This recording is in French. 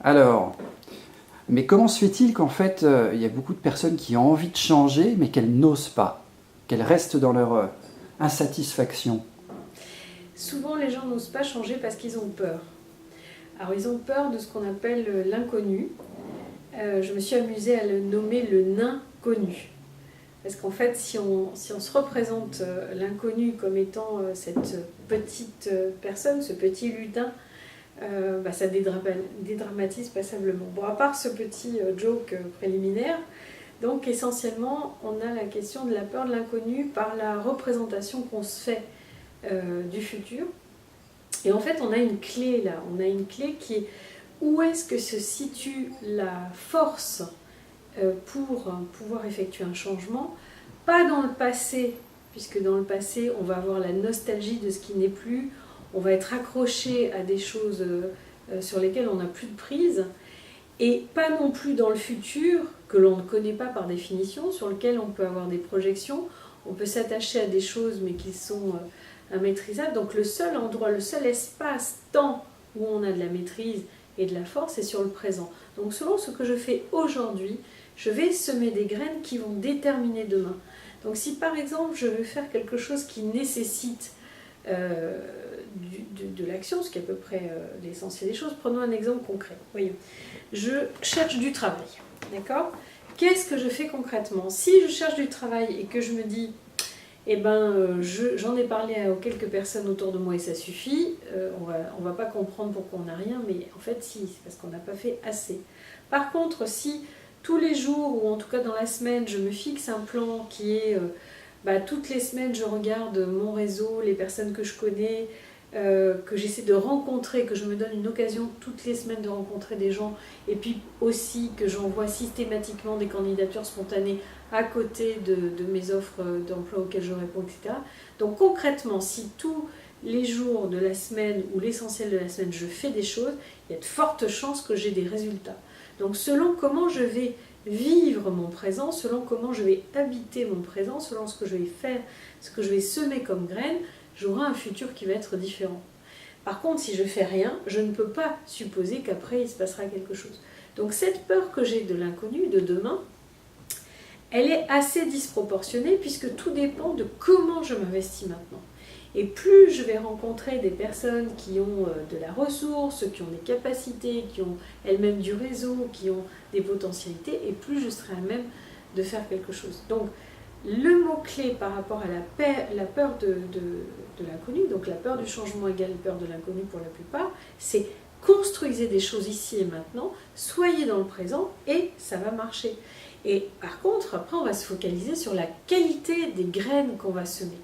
Alors, mais comment se fait-il qu'en fait, il y a beaucoup de personnes qui ont envie de changer, mais qu'elles n'osent pas, qu'elles restent dans leur insatisfaction? Souvent, les gens n'osent pas changer parce qu'ils ont peur. Alors, ils ont peur de ce qu'on appelle l'inconnu. Je me suis amusée à le nommer le nain connu. Parce qu'en fait, si on se représente l'inconnu comme étant cette petite personne, ce petit lutin, ça dédramatise passablement. Bon, à part ce petit joke préliminaire, donc essentiellement, on a la question de la peur de l'inconnu par la représentation qu'on se fait du futur. Et en fait, on a une clé là, on a une clé qui est où est-ce que se situe la force pour pouvoir effectuer un changement, pas dans le passé, puisque dans le passé, on va avoir la nostalgie de ce qui n'est plus, on va être accroché à des choses sur lesquelles on n'a plus de prise, et pas non plus dans le futur, que l'on ne connaît pas par définition, sur lequel on peut avoir des projections, on peut s'attacher à des choses, mais qui sont immaîtrisables. Donc le seul endroit, le seul espace-temps où on a de la maîtrise et de la force, c'est sur le présent. Donc selon ce que je fais aujourd'hui, je vais semer des graines qui vont déterminer demain. Donc si par exemple je veux faire quelque chose qui nécessite de l'action, ce qui est à peu près l'essentiel des choses, prenons un exemple concret. Voyons, je cherche du travail, d'accord? Qu'est-ce que je fais concrètement? Si je cherche du travail et que je me dis, eh ben, j'en ai parlé à quelques personnes autour de moi et ça suffit, on va pas comprendre pourquoi on n'a rien, mais en fait si, c'est parce qu'on n'a pas fait assez. Par contre, si tous les jours, ou en tout cas dans la semaine, je me fixe un plan qui est, toutes les semaines je regarde mon réseau, les personnes que je connais, que j'essaie de rencontrer, que je me donne une occasion toutes les semaines de rencontrer des gens, et puis aussi que j'envoie systématiquement des candidatures spontanées à côté de mes offres d'emploi auxquelles je réponds, etc. Donc concrètement, si tous les jours de la semaine ou l'essentiel de la semaine, je fais des choses, il y a de fortes chances que j'ai des résultats. Donc selon comment je vais vivre mon présent, selon comment je vais habiter mon présent, selon ce que je vais faire, ce que je vais semer comme graines, j'aurai un futur qui va être différent. Par contre, si je fais rien, je ne peux pas supposer qu'après il se passera quelque chose. Donc cette peur que j'ai de l'inconnu, de demain, elle est assez disproportionnée puisque tout dépend de comment je m'investis maintenant. Et plus je vais rencontrer des personnes qui ont de la ressource, qui ont des capacités, qui ont elles-mêmes du réseau, qui ont des potentialités, et plus je serai à même de faire quelque chose. Donc le mot-clé par rapport à la peur de l'inconnu, donc la peur du changement égale peur de l'inconnu pour la plupart, c'est construisez des choses ici et maintenant, soyez dans le présent et ça va marcher. Et par contre, après on va se focaliser sur la qualité des graines qu'on va semer.